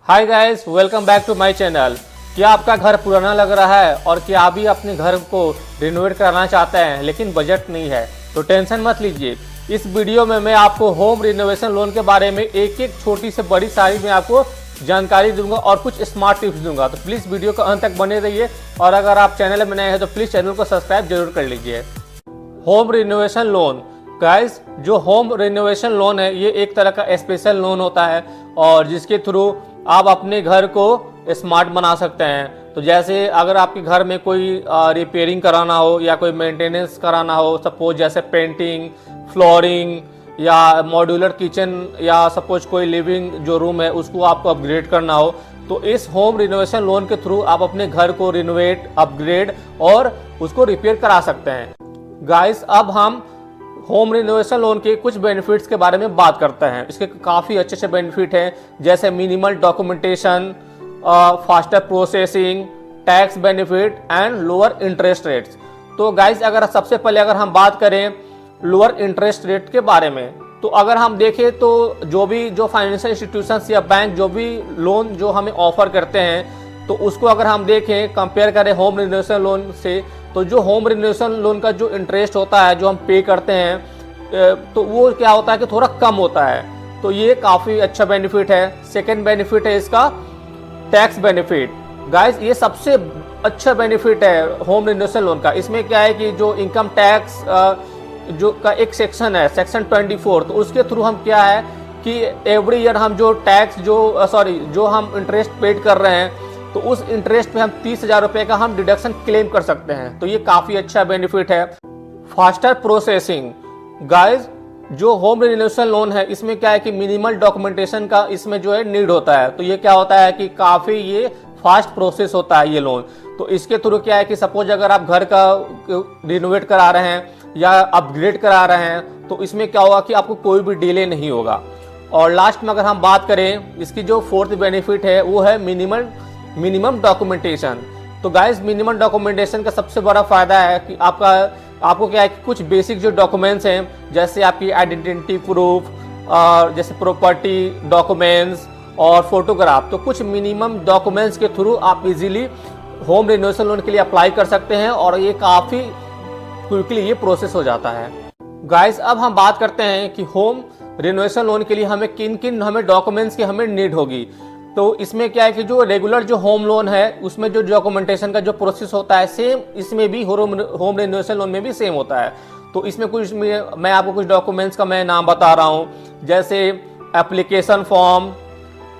Hi guys, welcome back to my channel. क्या आपका घर पुराना लग रहा है और क्या आप भी अपने घर को रिनोवेट कराना चाहते हैं लेकिन बजट नहीं है? तो टेंशन मत लीजिए। इस वीडियो में मैं आपको होम रिनोवेशन लोन के बारे में एक एक छोटी से बड़ी सारी मैं आपको जानकारी दूंगा और कुछ स्मार्ट टिप्स दूंगा। तो प्लीज़ वीडियो को अंत तक बने रहिए और अगर आप चैनल में नए हैं तो प्लीज़ चैनल को सब्सक्राइब जरूर कर लीजिए। होम रिनोवेशन लोन गाइस, जो होम रिनोवेशन लोन है ये एक तरह का स्पेशल लोन होता है और जिसके थ्रू आप अपने घर को स्मार्ट बना सकते हैं। तो जैसे अगर आपके घर में कोई रिपेयरिंग कराना हो या कोई मेंटेनेंस कराना हो, सपोज जैसे पेंटिंग, फ्लोरिंग या मॉड्यूलर किचन या सपोज कोई लिविंग जो रूम है उसको आपको अपग्रेड करना हो, तो इस होम रिनोवेशन लोन के थ्रू आप अपने घर को रिनोवेट, अपग्रेड और उसको रिपेयर करा सकते हैं। गाइस, अब हम होम रिनोवेशन लोन के कुछ बेनिफिट्स के बारे में बात करते हैं। इसके काफ़ी अच्छे अच्छे बेनिफिट हैं, जैसे minimal documentation, faster processing, tax benefit and lower interest rates. तो गाइस, अगर सबसे पहले अगर हम बात करें लोअर इंटरेस्ट रेट के बारे में, तो अगर हम देखें तो जो फाइनेंशियल इंस्टीट्यूशंस या बैंक जो भी लोन जो हमें ऑफर करते हैं, तो उसको अगर हम देखें कंपेयर करें होम रिनोवेशन लोन से, तो जो होम रिनोवेशन लोन का जो इंटरेस्ट होता है जो हम पे करते हैं तो वो क्या होता है कि थोड़ा कम होता है। तो ये काफ़ी अच्छा बेनिफिट है। सेकेंड बेनिफिट है इसका टैक्स बेनिफिट। गाइस, ये सबसे अच्छा बेनिफिट है होम रिनोवेशन लोन का। इसमें क्या है कि जो इनकम टैक्स जो का एक सेक्शन है, सेक्शन 24, तो उसके थ्रू हम क्या है कि एवरी ईयर हम जो टैक्स जो हम इंटरेस्ट पेड कर रहे हैं, तो उस इंटरेस्ट पे हम 30,000 रुपये का हम डिडक्शन क्लेम कर सकते हैं। तो ये काफ़ी अच्छा बेनिफिट है। Faster processing. गाइस, जो होम रिनोवेशन लोन है इसमें क्या है कि मिनिमल डॉक्यूमेंटेशन का इसमें जो है नीड होता है। तो ये क्या होता है कि काफ़ी ये फास्ट प्रोसेस होता है ये लोन। तो इसके थ्रू क्या है कि सपोज अगर आप घर का रिनोवेट करा रहे हैं या अपग्रेड करा रहे हैं, तो इसमें क्या होगा कि आपको कोई भी डिले नहीं होगा। और लास्ट में अगर हम बात करें, इसकी जो फोर्थ बेनिफिट है वो है मिनिमम डॉक्यूमेंटेशन। तो गाइस, मिनिमम डॉक्यूमेंटेशन का सबसे बड़ा फायदा है कि आपको क्या है कि कुछ बेसिक जो डॉक्यूमेंट्स हैं, जैसे आपकी आइडेंटिटी प्रूफ, जैसे प्रॉपर्टी डॉक्यूमेंट्स और फोटोग्राफ, तो कुछ मिनिमम डॉक्यूमेंट्स के थ्रू आप इजीली होम रिनोवेशन लोन के लिए अप्लाई कर सकते हैं और ये काफ़ी क्विकली ये प्रोसेस हो जाता है। गाइस, अब हम बात करते हैं कि होम रिनोवेशन लोन के लिए हमें किन हमें डॉक्यूमेंट्स की हमें नीड होगी। तो इसमें क्या है कि जो रेगुलर जो होम लोन है उसमें जो डॉक्यूमेंटेशन का जो प्रोसेस होता है सेम इसमें भी होम रिनोवेशन लोन में भी सेम होता है। तो इसमें मैं आपको कुछ डॉक्यूमेंट्स का मैं नाम बता रहा हूँ, जैसे application form,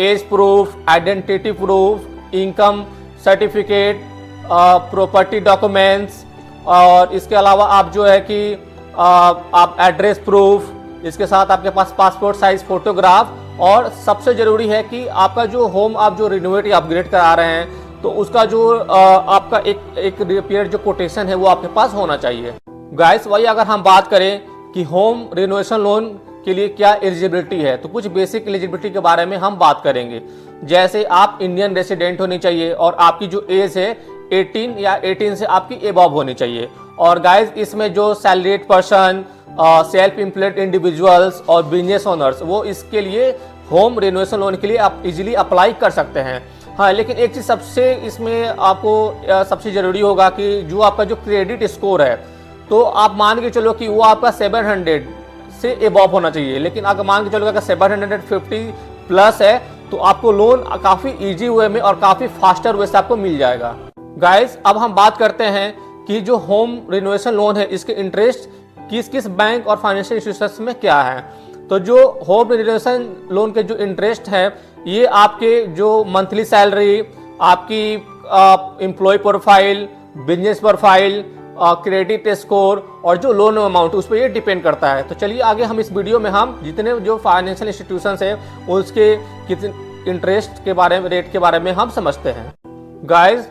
age proof, identity proof, income certificate, property documents, और इसके अलावा आप जो है कि आप एड्रेस प्रूफ, इसके साथ आपके पास पासपोर्ट साइज फोटोग्राफ, और सबसे ज़रूरी है कि आपका जो होम आप जो रिनोवेट या अपग्रेड करा रहे हैं तो उसका जो आपका एक रिपेयर जो कोटेशन है वो आपके पास होना चाहिए। गाइस, वही अगर हम बात करें कि होम रिनोवेशन लोन के लिए क्या एलिजिबिलिटी है, तो कुछ बेसिक एलिजिबिलिटी के बारे में हम बात करेंगे। जैसे आप इंडियन रेसिडेंट होनी चाहिए और आपकी जो एज है 18 या 18 से आपकी एबव होनी चाहिए। और गाइस, इसमें जो salaried person, self employed individuals और बिजनेस ओनर्स, वो इसके लिए होम रिनोवेशन लोन के लिए आप इजीली अप्लाई कर सकते हैं। हाँ, लेकिन एक चीज़ सबसे इसमें आपको सबसे ज़रूरी होगा कि जो आपका जो क्रेडिट स्कोर है, तो आप मान के चलो कि वो आपका 700 से एबव होना चाहिए। लेकिन अगर मान के चलो अगर 750 प्लस है तो आपको लोन काफ़ी ईजी वे में और काफ़ी फास्टर वे से आपको मिल जाएगा। गाइस, अब हम बात करते हैं कि जो होम रिनोवेशन लोन है इसके इंटरेस्ट किस किस बैंक और फाइनेंशियल इंस्टीट्यूशंस में क्या है। तो जो होम रिनोवेशन लोन के जो इंटरेस्ट है ये आपके जो मंथली सैलरी, आपकी employ profile, business profile, credit score और जो लोन अमाउंट उस पर ये डिपेंड करता है। तो चलिए आगे हम इस वीडियो में हम जितने जो फाइनेंशियल इंस्टीट्यूशंस हैं उसके कितने इंटरेस्ट के बारे में, रेट के बारे में हम समझते हैं। गाइस,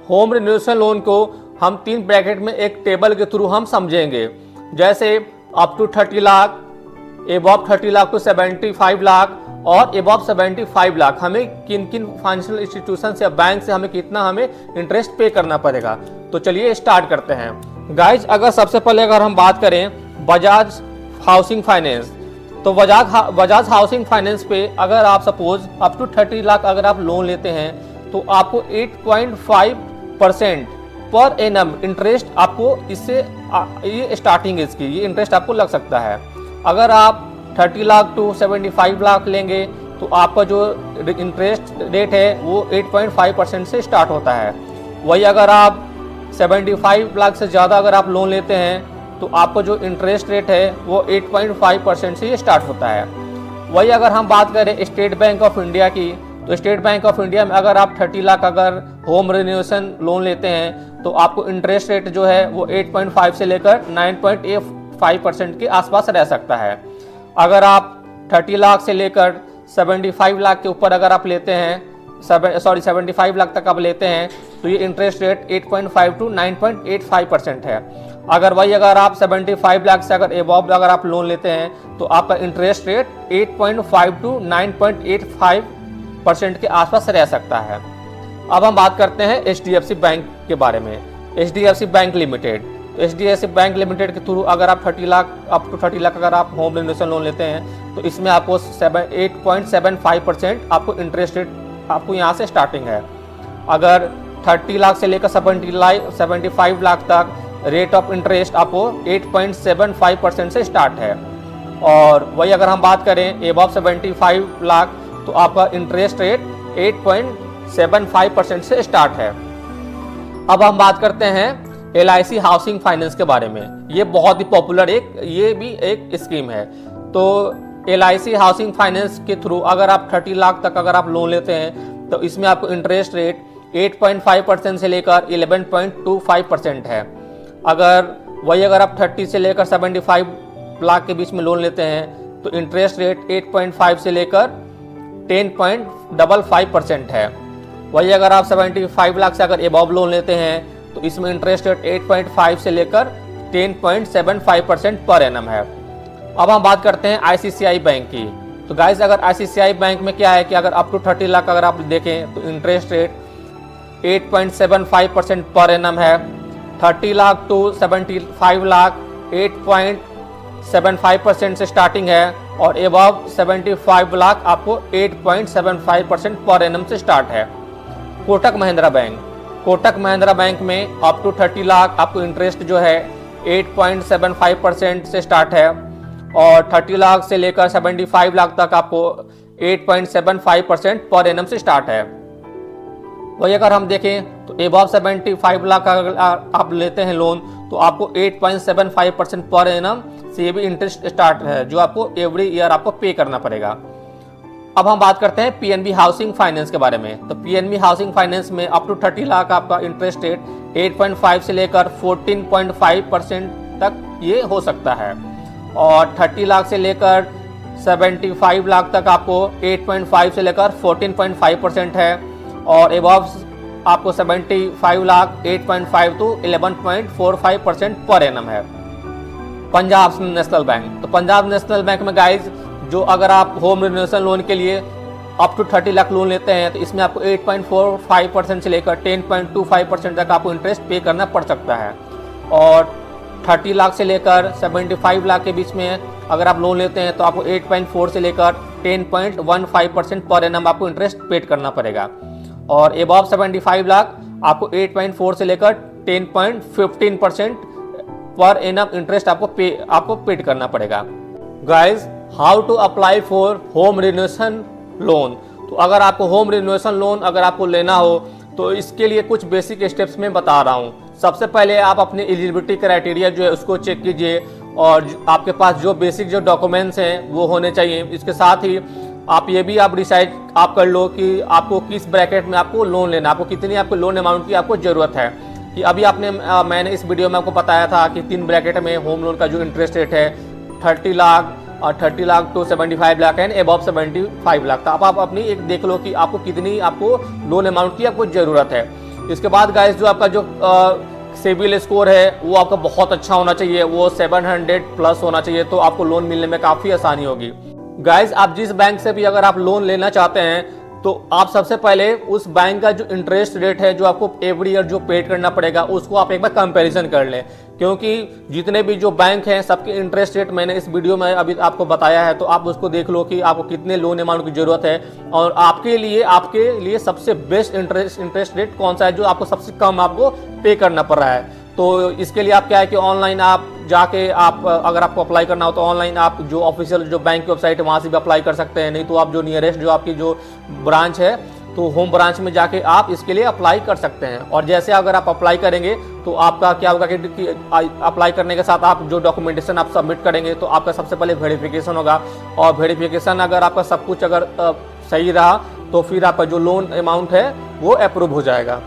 होम रिनोवेशन लोन को हम 3 ब्रैकेट में एक टेबल के थ्रू हम समझेंगे, जैसे up to 30 lakh, above 30 lakh to 75 lakh और एबव 75 लाख हमें किन किन फाइनेंशियल इंस्टीट्यूशन या बैंक से हमें इंटरेस्ट पे करना पड़ेगा। तो चलिए स्टार्ट करते हैं। गाइज, अगर सबसे पहले अगर हम बात करें बजाज हाउसिंग फाइनेंस, तो बजाज हाउसिंग फाइनेंस पे अगर आप सपोज अप टू 30 लाख अगर आप लोन लेते हैं तो आपको 8.5% पर एनम इंटरेस्ट आपको इससे ये स्टार्टिंग इसकी ये इंटरेस्ट आपको लग सकता है। अगर आप 30 लाख टू 75 लाख लेंगे तो आपका जो इंटरेस्ट रेट है वो 8.5% से स्टार्ट होता है। वही अगर आप 75 लाख से ज़्यादा अगर आप लोन लेते हैं तो आपका जो इंटरेस्ट रेट है वो 8.5% से ये स्टार्ट होता है। वही अगर हम बात करें स्टेट बैंक ऑफ इंडिया की, तो स्टेट बैंक ऑफ इंडिया में अगर आप 30 लाख अगर होम रिन्यूएशन लोन लेते हैं तो आपको इंटरेस्ट रेट जो है वो 8.5 से लेकर 9.85% के आसपास रह सकता है। अगर आप 30 लाख से लेकर 75 लाख के ऊपर अगर आप लेते हैं 75 लाख तक आप लेते हैं तो ये इंटरेस्ट रेट 8.5 टू 9.85% है। अगर आप 75 लाख से अगर एबव अगर आप लोन लेते हैं तो आपका इंटरेस्ट रेट 8.5 टू 9.85% के आसपास रह सकता है। अब हम बात करते हैं HDFC बैंक के बारे में। HDFC बैंक लिमिटेड, तो HDFC बैंक लिमिटेड के थ्रू अगर आप 30 लाख अप टू 30 लाख अगर आप होम रिन्यूएशन लोन लेते हैं तो इसमें आपको 8.75% आपको इंटरेस्ट रेट आपको यहाँ से स्टार्टिंग है। अगर 30 लाख से लेकर 75 लाख तक रेट ऑफ इंटरेस्ट आपको 8.75% से स्टार्ट है। और वही अगर हम बात करें एबव 75 लाख तो आपका इंटरेस्ट रेट 8.75% से स्टार्ट है। अब हम बात करते हैं LIC हाउसिंग फाइनेंस के बारे में। ये बहुत ही पॉपुलर ये भी एक स्कीम है। तो LIC हाउसिंग फाइनेंस के थ्रू अगर आप 30 लाख तक अगर आप लोन लेते हैं तो इसमें आपको इंटरेस्ट रेट 8.5% से लेकर 11.25% है। अगर आप 30 से लेकर 75 लाख के बीच में लोन लेते हैं तो इंटरेस्ट रेट 8.5 से लेकर 10.55% है। वही अगर आप 75 लाख से अगर एबव लोन लेते हैं तो इसमें इंटरेस्ट रेट 8.5 से लेकर 10.75% पर एनम है। अब हम बात करते हैं ICICI बैंक की। तो गाइस अगर ICICI बैंक में क्या है कि अगर अप टू 30 लाख अगर आप देखें तो इंटरेस्ट रेट 8.75% पर एनम है। 30 लाख टू 75 लाख 8.75% से स्टार्टिंग है और एबव 75 लाख आपको 8.75% पर एनम से स्टार्ट है। कोटक महिंद्रा बैंक में अप टू 30 लाख आपको इंटरेस्ट जो है 8.75% से स्टार्ट है और 30 लाख से लेकर 75 लाख तक आपको 8.75% पर एनम से स्टार्ट है। वही अगर हम देखें तो एबव 75 लाख अगर आप लेते हैं लोन तो आपको 8.75% पर एनम से ये भी इंटरेस्ट स्टार्ट है जो आपको एवरी ईयर आपको पे करना पड़ेगा। अब हम बात करते हैं PNB हाउसिंग फाइनेंस के बारे में। तो PNB हाउसिंग फाइनेंस में अप टू 30 लाख आपका इंटरेस्ट रेट 8.5 से लेकर 14.5% तक ये हो सकता है और 30 लाख से लेकर 75 लाख तक आपको 8.5 से लेकर 14.5% है और एबव आपको 75 लाख 8.5 टू 11.45% पर एनम है। पंजाब नेशनल बैंक, तो पंजाब नेशनल बैंक में गाइज जो अगर आप होम रिन्यूएशन लोन के लिए अप टू 30 लाख लोन लेते हैं तो इसमें आपको 8.45% से लेकर 10.25% तक आपको इंटरेस्ट पे करना पड़ सकता है और 30 लाख से लेकर 75 लाख के बीच में अगर आप लोन लेते हैं तो आपको 8.4 से लेकर 10.15% पर एनम आपको इंटरेस्ट पेड करना पड़ेगा और एबव 75 लाख आपको 8.4 से लेकर 10.15% पर एनम इंटरेस्ट आपको पेड करना पड़ेगा। Guys how to apply for home renovation loan. तो अगर आपको होम रिन्यूएशन लोन अगर आपको लेना हो तो इसके लिए कुछ बेसिक स्टेप्स में बता रहा हूँ। सबसे पहले आप अपने एलिजिबिलिटी क्राइटेरिया जो है उसको चेक कीजिए और आपके पास जो बेसिक जो डॉक्यूमेंट्स हैं वो होने चाहिए। इसके साथ ही आप ये भी आप डिसाइड आप कर लो कि आपको किस ब्रैकेट में आपको लोन लेना, आपको कितनी आपको लोन अमाउंट की आपको ज़रूरत है। कि अभी मैंने इस वीडियो में आपको बताया था कि 3 ब्रैकेट में होम लोन का जो इंटरेस्ट रेट है 30 लाख और 30 lakh to 75 lakh and above 75 lakh का। आप अपनी एक देख लो कि आपको कितनी आपको लोन अमाउंट की आपको ज़रूरत है। इसके बाद गाइस जो आपका जो सिबिल स्कोर है वो आपका बहुत अच्छा होना चाहिए, वो 700 प्लस होना चाहिए तो आपको लोन मिलने में काफ़ी आसानी होगी। गाइस आप जिस बैंक से भी अगर आप लोन लेना चाहते हैं तो आप सबसे पहले उस बैंक का जो इंटरेस्ट रेट है जो आपको एवरी ईयर जो पेड करना पड़ेगा उसको आप एक बार कंपैरिजन कर लें, क्योंकि जितने भी जो बैंक हैं सबके इंटरेस्ट रेट मैंने इस वीडियो में अभी आपको बताया है। तो आप उसको देख लो कि आपको कितने लोन अमाउंट की जरूरत है और आपके लिए सबसे बेस्ट इंटरेस्ट रेट कौन सा है जो आपको सबसे कम आपको पे करना पड़ रहा है। तो इसके लिए आप क्या है कि ऑनलाइन आप जाके आप अगर आपको अप्लाई करना हो तो ऑनलाइन आप जो ऑफिशियल जो बैंक की वेबसाइट है वहाँ से भी अप्लाई कर सकते हैं, नहीं तो आप जो नियरेस्ट जो आपकी जो ब्रांच है तो होम ब्रांच में जाके आप इसके लिए अप्लाई कर सकते हैं। और जैसे अगर आप अप्लाई करेंगे तो आपका क्या होगा कि अप्लाई करने के साथ आप जो डॉक्यूमेंटेशन आप सबमिट करेंगे तो आपका सबसे पहले वेरिफिकेशन होगा, और वेरिफिकेशन अगर आपका सब कुछ अगर सही रहा तो फिर आपका जो लोन अमाउंट है वो अप्रूव हो जाएगा।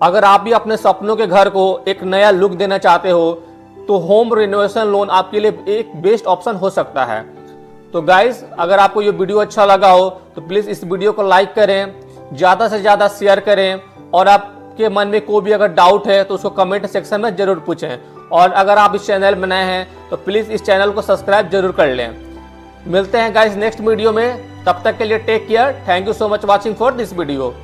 अगर आप भी अपने सपनों के घर को एक नया लुक देना चाहते हो तो होम रिनोवेशन लोन आपके लिए एक बेस्ट ऑप्शन हो सकता है। तो गाइस, अगर आपको ये वीडियो अच्छा लगा हो तो प्लीज़ इस वीडियो को लाइक करें, ज़्यादा से ज़्यादा शेयर करें, और आपके मन में कोई भी अगर डाउट है तो उसको कमेंट सेक्शन में ज़रूर पूछें। और अगर आप इस चैनल में नए हैं तो प्लीज़ इस चैनल को सब्सक्राइब जरूर कर लें। मिलते हैं गाइस नेक्स्ट वीडियो में, तब तक के लिए take care. Thank you so much watching for this video.